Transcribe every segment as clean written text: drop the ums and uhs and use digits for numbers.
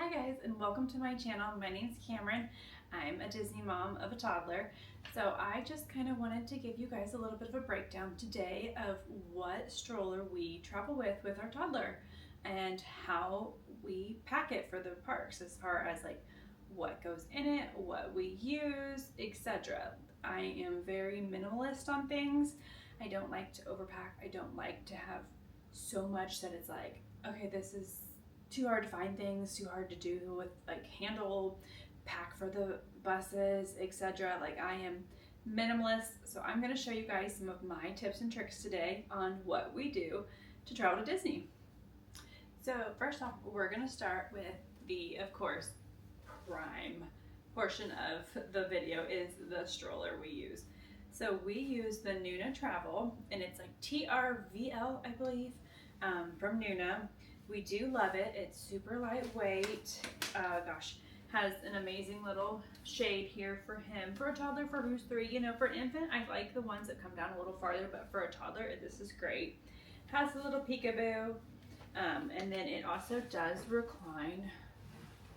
Hi guys, and welcome to my channel. My name's Cameron. I'm a Disney mom of a toddler. So I just kind of wanted to give you guys a little bit of a breakdown today of what stroller we travel with our toddler and how we pack it for the parks, as far as like what goes in it, what we use, etc. I am very minimalist on things. I don't like to overpack. I don't like to have so much that it's like, okay, this is too hard to find things, too hard to do with like handle, pack for the buses, etc. Like, I am minimalist, so I'm going to show you guys some of my tips and tricks today on what we do to travel to Disney. So first off, we're going to start with the, of course, prime portion of the video is the stroller we use. So we use the Nuna Travel, and it's like TRVL, I believe, from Nuna. We do love it. It's super lightweight. Has an amazing little shade here for him. For a toddler, for who's 3, you know, for an infant, I like the ones that come down a little farther, but for a toddler, this is great. Has a little peekaboo, and then it also does recline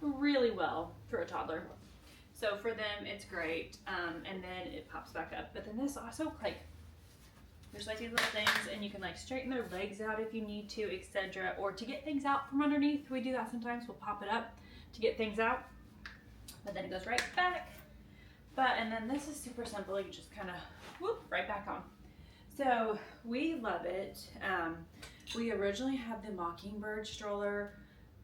really well for a toddler. So for them, it's great, and then it pops back up. But then this also, like, there's like these little things, and you can like straighten their legs out if you need to, etc. Or to get things out from underneath. We do that sometimes. We'll pop it up to get things out, but then it goes right back. And then this is super simple. You just kind of whoop right back on. So we love it. We originally had the Mockingbird stroller,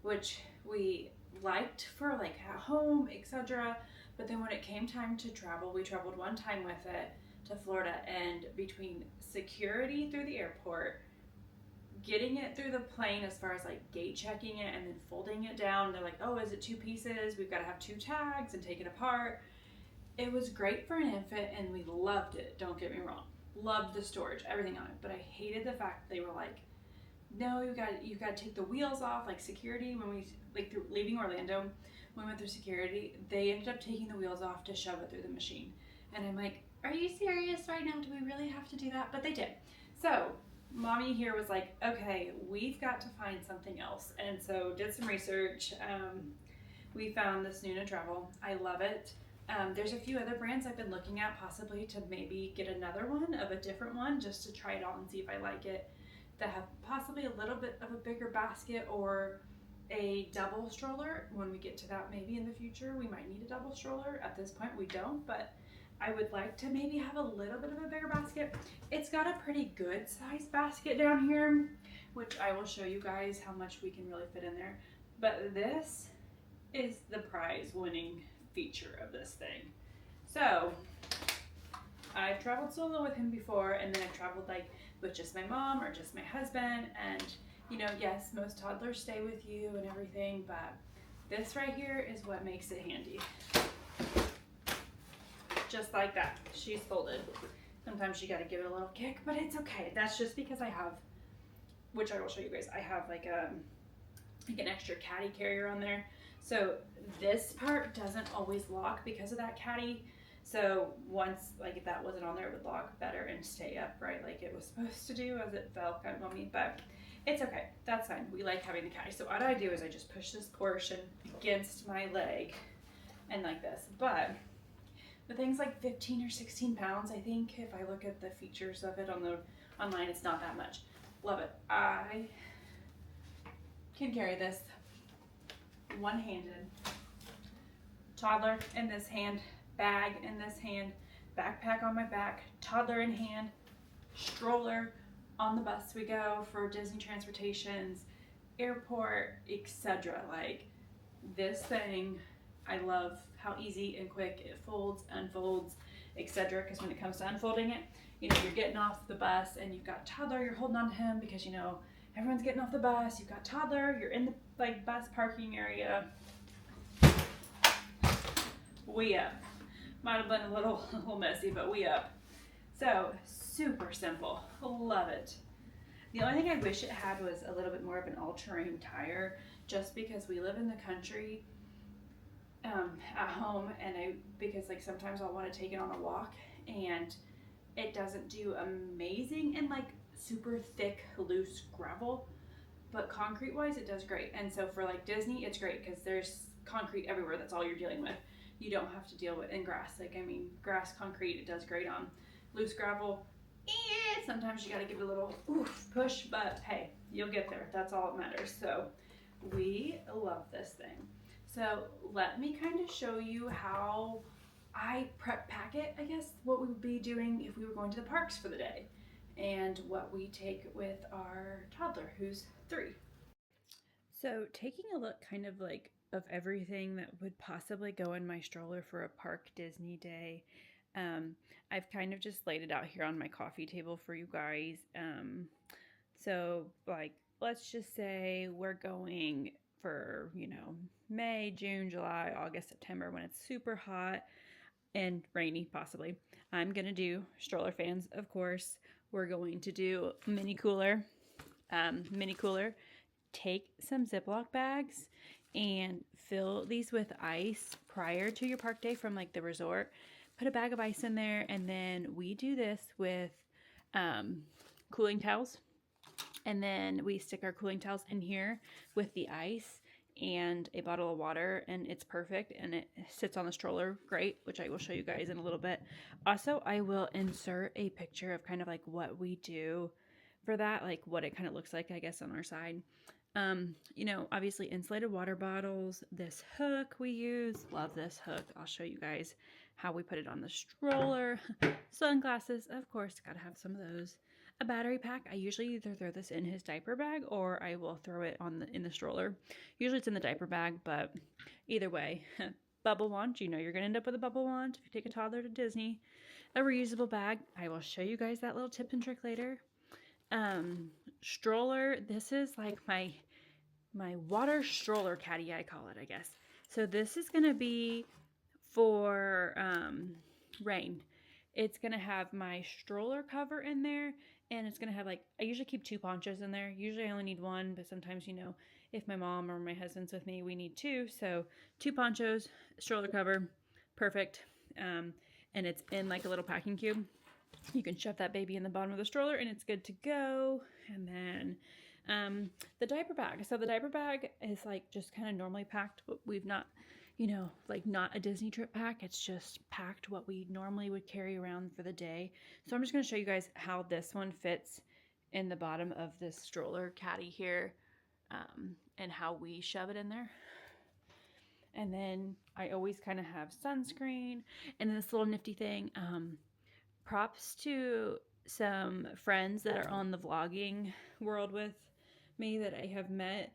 which we liked for like at home, etc. But then when it came time to travel, we traveled one time with it to Florida, and between security through the airport, getting it through the plane as far as like gate checking it, and then folding it down, they're like, oh, is it 2 pieces? We've got to have 2 tags and take it apart. It was great for an infant, and we loved it, don't get me wrong. Loved the storage, everything on it, but I hated the fact they were like, no, you got to take the wheels off. Like security, when we leaving Orlando, when we went through security, they ended up taking the wheels off to shove it through the machine, and I'm like, are you serious right now? Do we really have to do that? But they did. So mommy here was like, okay, we've got to find something else. And so did some research. We found this Nuna Travel. I love it. There's a few other brands I've been looking at, possibly to maybe get another one of a different one, just to try it out and see if I like it, that have possibly a little bit of a bigger basket, or a double stroller. When we get to that, maybe in the future, we might need a double stroller. At this point, we don't, but I would like to maybe have a little bit of a bigger basket. It's got a pretty good sized basket down here, which I will show you guys how much we can really fit in there. But this is the prize winning feature of this thing. So I've traveled solo with him before, and then I've traveled like with just my mom or just my husband. And you know, yes, most toddlers stay with you and everything, but this right here is what makes it handy. Just like that, she's folded. Sometimes you got to give it a little kick, but it's okay. That's just because I have, which I will show you guys, I have like an extra caddy carrier on there. So this part doesn't always lock because of that caddy. So once, like, if that wasn't on there, it would lock better and stay upright like it was supposed to do, as it felt kind of on me. But it's okay, that's fine. We like having the caddy. So what I do is I just push this portion against my leg and like this. But the thing's like 15 or 16 pounds, I think. If I look at the features of it online, it's not that much. Love it. I can carry this one-handed. Toddler in this hand, bag in this hand, backpack on my back, toddler in hand, stroller on the bus we go for Disney transportations, airport, etc. Like, this thing, I love how easy and quick it folds, unfolds, etc. Because when it comes to unfolding it, you know, you're getting off the bus and you've got toddler, you're holding on to him because, you know, everyone's getting off the bus. You've got toddler, you're in the like bus parking area. We up. Might have been a little messy, but we up. So super simple. Love it. The only thing I wish it had was a little bit more of an all-terrain tire, just because we live in the country at home, and because like sometimes I'll want to take it on a walk, and it doesn't do amazing in like super thick loose gravel, but concrete wise it does great. And so for like Disney, it's great because there's concrete everywhere. That's all you're dealing with. You don't have to deal with in grass. Like, I mean, grass, concrete, it does great on. Loose gravel, sometimes you got to give it a little push, but hey, you'll get there. That's all that matters. So we love this thing. So let me kind of show you how I prep pack it, I guess, what we would be doing if we were going to the parks for the day, and what we take with our toddler who's 3. So taking a look kind of like of everything that would possibly go in my stroller for a park Disney day. I've kind of just laid it out here on my coffee table for you guys. So like, let's just say we're going for, May, June, July, August, September, when it's super hot and rainy possibly. I'm going to do stroller fans, of course. We're going to do mini cooler. Take some Ziploc bags and fill these with ice prior to your park day from like the resort. Put a bag of ice in there, and then we do this with cooling towels. And then we stick our cooling towels in here with the ice and a bottle of water, and it's perfect, and it sits on the stroller great, which I will show you guys in a little bit. Also, I will insert a picture of kind of like what we do for that, like what it kind of looks like, I guess, on our side. Obviously insulated water bottles, this hook we use, love this hook. I'll show you guys how we put it on the stroller. Sunglasses, of course, gotta have some of those. A battery pack. I usually either throw this in his diaper bag or I will throw it in the stroller. Usually it's in the diaper bag, but either way. Bubble wand. You're going to end up with a bubble wand if you take a toddler to Disney. A reusable bag. I will show you guys that little tip and trick later. Stroller. This is like my water stroller caddy, I call it, I guess. So this is going to be for rain. It's going to have my stroller cover in there, and it's going to have I usually keep 2 ponchos in there. Usually I only need 1, but sometimes, if my mom or my husband's with me, we need 2. So 2 ponchos, stroller cover, perfect. And it's in like a little packing cube. You can shove that baby in the bottom of the stroller and it's good to go. And then the diaper bag. So the diaper bag is like just kind of normally packed, but we've not, not a Disney trip pack. It's just packed what we normally would carry around for the day. So I'm just going to show you guys how this one fits in the bottom of this stroller caddy here, and how we shove it in there. And then I always kind of have sunscreen, and then this little nifty thing. Props to some friends that are on the vlogging world with me that I have met.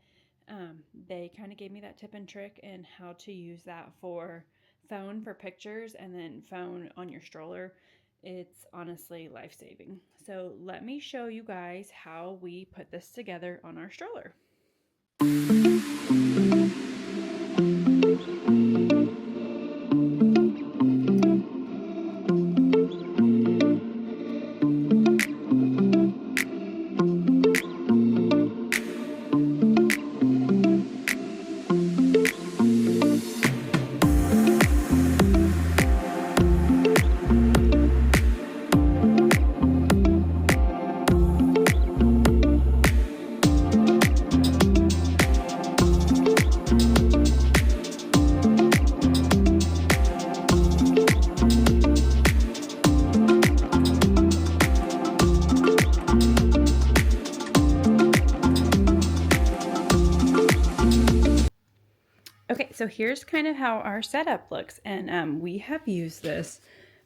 They kind of gave me that tip and trick and how to use that for phone for pictures, and then phone on your stroller. It's honestly life-saving. So let me show you guys how we put this together on our stroller. Okay, so here's kind of how our setup looks, and we have used this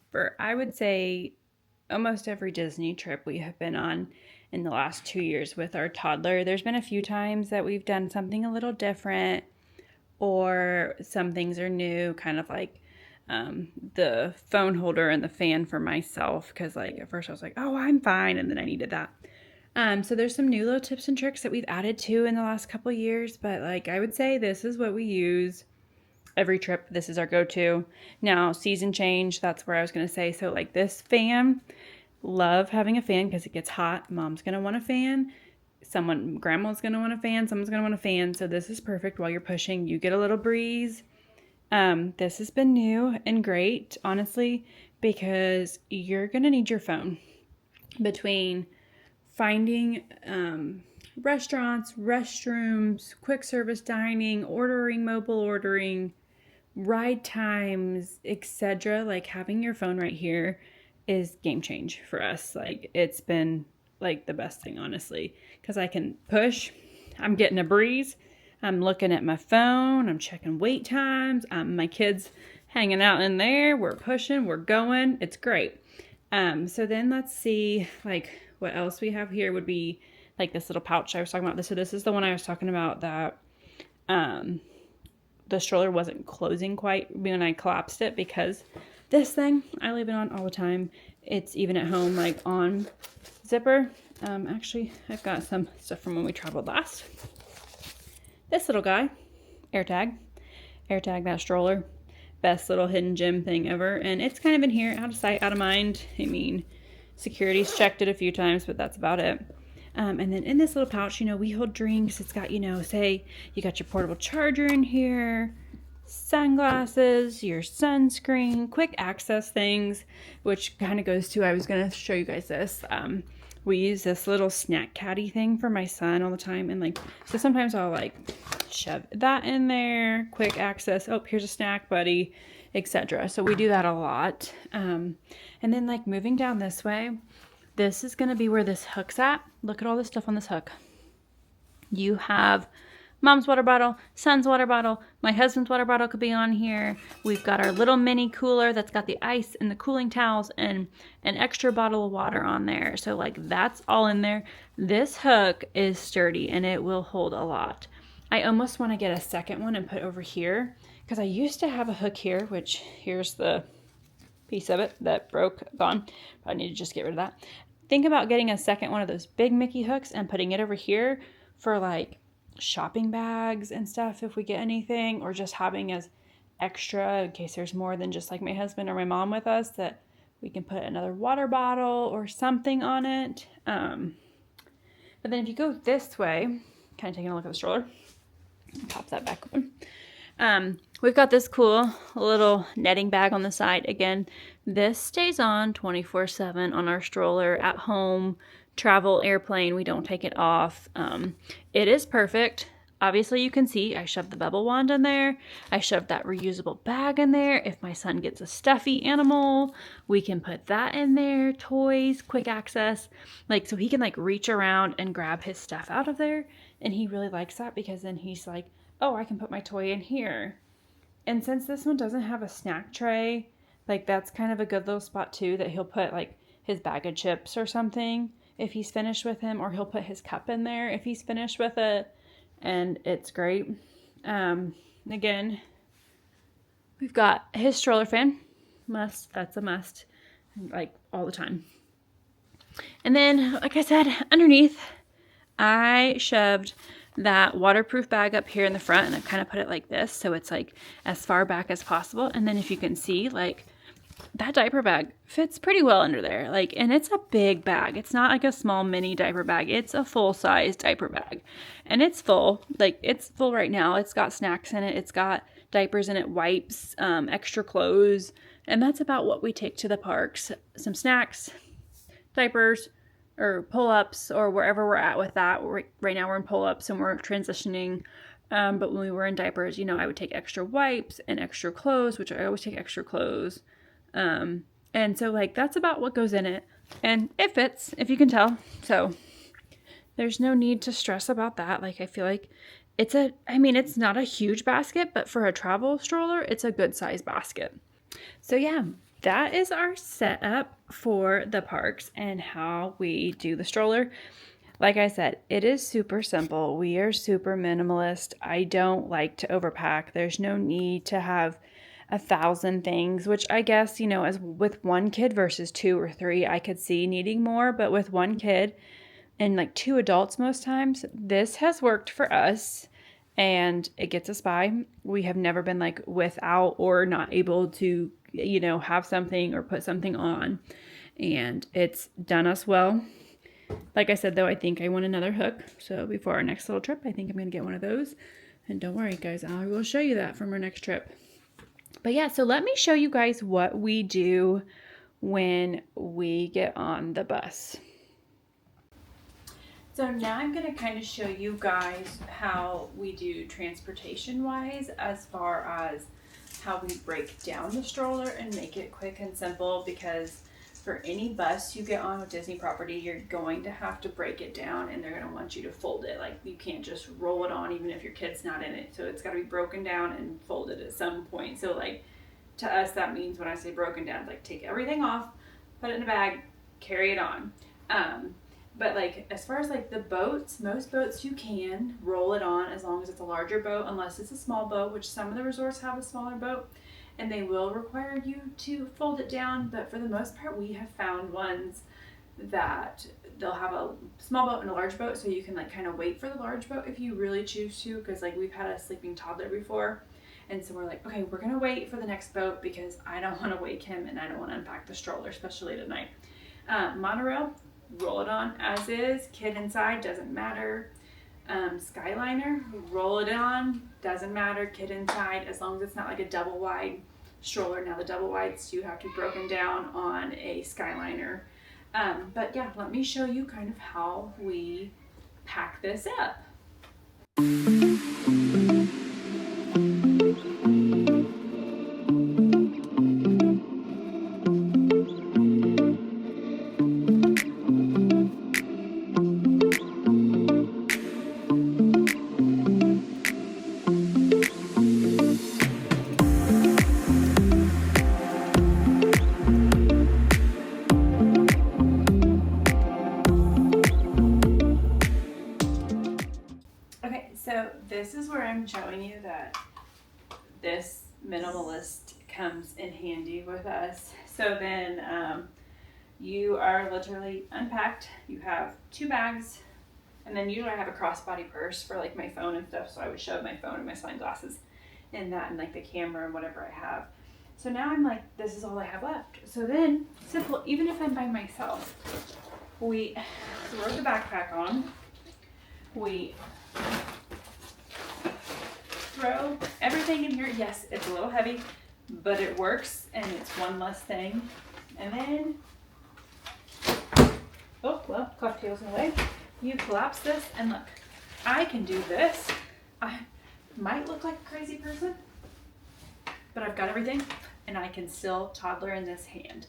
for, I would say, almost every Disney trip we have been on in the last 2 years with our toddler. There's been a few times that we've done something a little different, or some things are new, kind of like the phone holder and the fan for myself, because at first I was like, oh, I'm fine, and then I needed that. So there's some new little tips and tricks that we've added to in the last couple of years, but I would say this is what we use every trip. This is our go-to. Now, season change, that's where I was going to say. So this fan, love having a fan because it gets hot. Mom's going to want a fan. Grandma's going to want a fan. Someone's going to want a fan. So this is perfect while you're pushing. You get a little breeze. This has been new and great, honestly, because you're going to need your phone between finding restaurants, restrooms, quick service dining, ordering, mobile ordering, ride times, etc. Like having your phone right here is game change for us. Like it's been like the best thing, honestly, because I can push, I'm getting a breeze, I'm looking at my phone, I'm checking wait times, my kids hanging out in there, we're pushing, we're going, it's great. So then let's see, like what else we have here would be like this little pouch I was talking about. So this is the one I was talking about that the stroller wasn't closing quite when I collapsed it, because this thing, I leave it on all the time. It's even at home, like on zipper. Actually, I've got some stuff from when we traveled last. This little guy, AirTag that stroller. Best little hidden gem thing ever. And it's kind of in here, out of sight, out of mind. I mean, security's checked it a few times, but that's about it. And then in this little pouch, you know, we hold drinks. It's got, you know, say you got your portable charger in here, sunglasses, your sunscreen, quick access things, which kind of goes to, I was going to show you guys this. We use this little snack caddy thing for my son all the time. And like, so sometimes I'll like shove that in there, quick access. Oh, here's a snack, buddy, etc. So we do that a lot. And then like moving down this way, this is going to be where this hook's at. Look at all this stuff on this hook. You have mom's water bottle, son's water bottle, my husband's water bottle could be on here. We've got our little mini cooler that's got the ice and the cooling towels and an extra bottle of water on there. So like that's all in there. This hook is sturdy and it will hold a lot. I almost want to get a second one and put over here, because I used to have a hook here, which here's the piece of it that broke, gone. I need to just get rid of that. Think about getting a second one of those big Mickey hooks and putting it over here for like shopping bags and stuff if we get anything, or just having as extra in case there's more than just like my husband or my mom with us, that we can put another water bottle or something on it. But then if you go this way, kind of taking a look at the stroller, pop that back open. We've got this cool little netting bag on the side. Again, this stays on 24/7 on our stroller, at home, travel, airplane. We don't take it off. It is perfect. Obviously, you can see I shoved the bubble wand in there. I shoved that reusable bag in there. If my son gets a stuffy animal, we can put that in there. Toys, quick access. Like, so he can like reach around and grab his stuff out of there. And he really likes that, because then he's like, oh, I can put my toy in here. And since this one doesn't have a snack tray, like that's kind of a good little spot too, that he'll put like his bag of chips or something if he's finished with him, or he'll put his cup in there if he's finished with it. And it's great. Again, we've got his stroller fan. That's a must, like all the time. And then, like I said, underneath, I shoved that waterproof bag up here in the front, and I've kind of put it like this, so it's like as far back as possible. And then if you can see, like that diaper bag fits pretty well under there. Like, and it's a big bag. It's not like a small mini diaper bag. It's a full-size diaper bag. And it's full. Like, it's full right now. It's got snacks in it. It's got diapers in it, wipes, extra clothes. And that's about what we take to the parks. Some snacks, diapers, or pull-ups, or wherever we're at with that. Right now we're in pull-ups and we're transitioning. But when we were in diapers, you know, I would take extra wipes and extra clothes, which I always take extra clothes. And so like that's about what goes in it, and it fits, if you can tell. So there's no need to stress about that. Like, I feel like it's not a huge basket, but for a travel stroller, it's a good size basket. So yeah, that is our setup for the parks and how we do the stroller. Like I said, it is super simple. We are super minimalist. I don't like to overpack. There's no need to have 1,000 things, which I guess, you know, as with one kid versus 2 or 3, I could see needing more, but with one kid and like 2 adults most times, this has worked for us and it gets us by. We have never been like without or not able to, you know, have something or put something on, and it's done us well. Like I said, though, I think I want another hook. So before our next little trip, I think I'm going to get one of those. And don't worry, guys, I will show you that from our next trip. But yeah, so let me show you guys what we do when we get on the bus. So now I'm going to kind of show you guys how we do transportation wise, as far as how we break down the stroller and make it quick and simple, because for any bus you get on with Disney property, you're going to have to break it down and they're going to want you to fold it. Like, you can't just roll it on even if your kid's not in it. So it's got to be broken down and folded at some point. So like, to us, that means when I say broken down, like take everything off, put it in a bag, carry it on. But like, as far as like the boats, most boats you can roll it on as long as it's a larger boat, unless it's a small boat, which some of the resorts have a smaller boat, and they will require you to fold it down. But for the most part, we have found ones that they'll have a small boat and a large boat, so you can like kind of wait for the large boat if you really choose to, because like we've had a sleeping toddler before, and so we're like, okay, we're gonna wait for the next boat because I don't want to wake him and I don't want to unpack the stroller, especially late at night. Monorail, roll it on as is, kid inside, doesn't matter. Skyliner, roll it on, doesn't matter, kid inside, as long as it's not like a double wide stroller. Now the double wides do have to be broken down on a Skyliner. But yeah, let me show you kind of how we pack this up. So this is where I'm showing you that this Minimalist comes in handy with us. So then you are literally unpacked. You have 2 bags, and then usually I have a crossbody purse for like my phone and stuff, so I would shove my phone and my sunglasses in that, and like the camera and whatever I have. So now I'm like, this is all I have left. So then, simple, even if I'm by myself, we throw the backpack on, we throw everything in here. Yes, it's a little heavy, but it works, and it's one less thing. And then, oh, well, cocktails in the way. You collapse this, and look, I can do this. I might look like a crazy person, but I've got everything, and I can still toddler in this hand.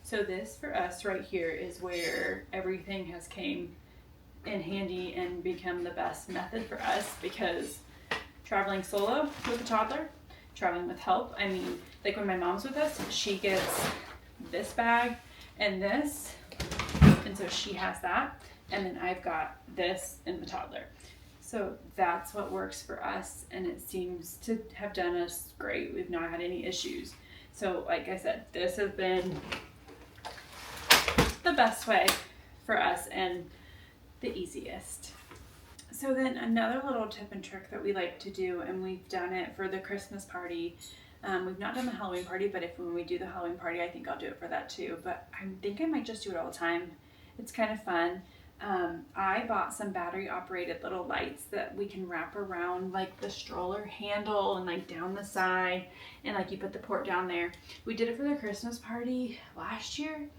So this, for us right here, is where everything has came in handy and become the best method for us, because traveling solo with a toddler, traveling with help, I mean, like when my mom's with us, she gets this bag and this, and so she has that, and then I've got this and the toddler. So that's what works for us, and it seems to have done us great. We've not had any issues. So like I said, this has been the best way for us and the easiest. So then another little tip and trick that we like to do, and we've done it for the Christmas party. We've not done the Halloween party, but when we do the Halloween party, I think I'll do it for that too. But I think I might just do it all the time. It's kind of fun. I bought some battery operated little lights that we can wrap around like the stroller handle and like down the side, and like you put the port down there. We did it for the Christmas party last year,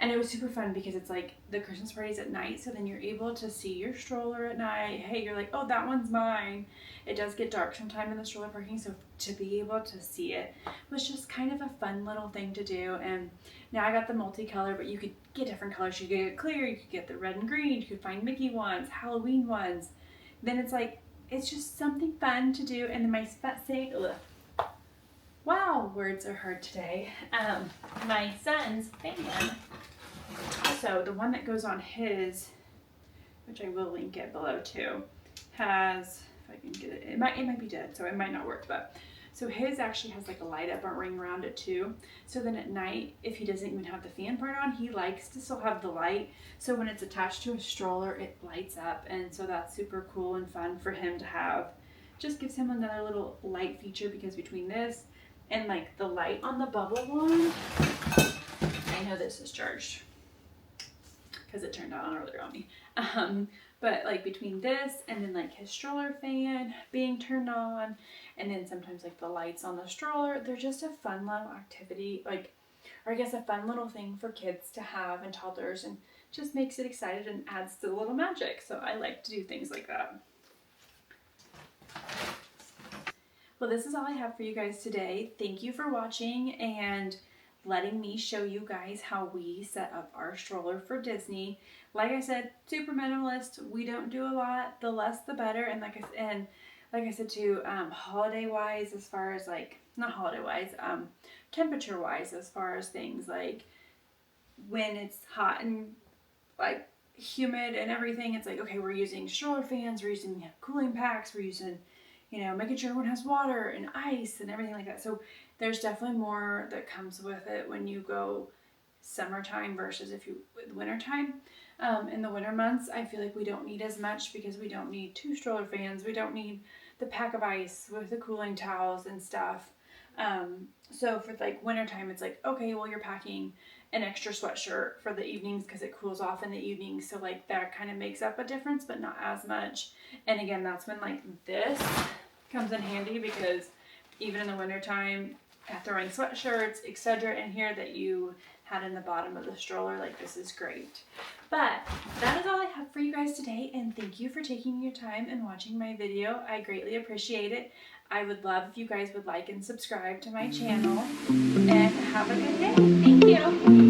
and it was super fun because it's like the Christmas party's at night, so then you're able to see your stroller at night. Hey, you're like, oh, that one's mine. It does get dark sometime in the stroller parking, so to be able to see it was just kind of a fun little thing to do. And now I got the multicolor, but you could get different colors. You could get clear, you could get the red and green, you could find Mickey ones, Halloween ones. Then it's like, it's just something fun to do. And then my saying, wow, words are hard today. My son's fan, so the one that goes on his, which I will link it below too, has, if I can get it, it might be dead, so it might not work, but so his actually has like a light up or ring around it too. So then at night, if he doesn't even have the fan part on, he likes to still have the light. So when it's attached to a stroller, it lights up, and so that's super cool and fun for him to have. Just gives him another little light feature, because between this and like the light on the bubble one, I know this is charged because it turned on earlier on me. But like between this and then like his stroller fan being turned on, and then sometimes like the lights on the stroller, they're just a fun little activity, like, or I guess a fun little thing for kids to have and toddlers, and just makes it excited and adds to the little magic. So I like to do things like that. Well, this is all I have for you guys today. Thank you for watching and letting me show you guys how we set up our stroller for Disney. Like I said, super minimalist. We don't do a lot. The less the better. And like I said too, holiday wise, as far as like, not holiday wise, temperature wise, as far as things like when it's hot and like humid and everything, it's like, okay, we're using stroller fans, we're using cooling packs, we're using, you know, making sure everyone has water and ice and everything like that. So there's definitely more that comes with it when you go summertime versus if you wintertime. In the winter months, I feel like we don't need as much because we don't need 2 stroller fans. We don't need the pack of ice with the cooling towels and stuff. So for like wintertime, it's like, okay, well, you're packing an extra sweatshirt for the evenings because it cools off in the evenings. So like that kind of makes up a difference, but not as much. And again, that's when like this comes in handy, because even in the wintertime, throwing sweatshirts, etc. in here that you had in the bottom of the stroller, like this is great. But that is all I have for you guys today, and thank you for taking your time and watching my video. I greatly appreciate it. I would love if you guys would like and subscribe to my channel, and have a good day. Thank you.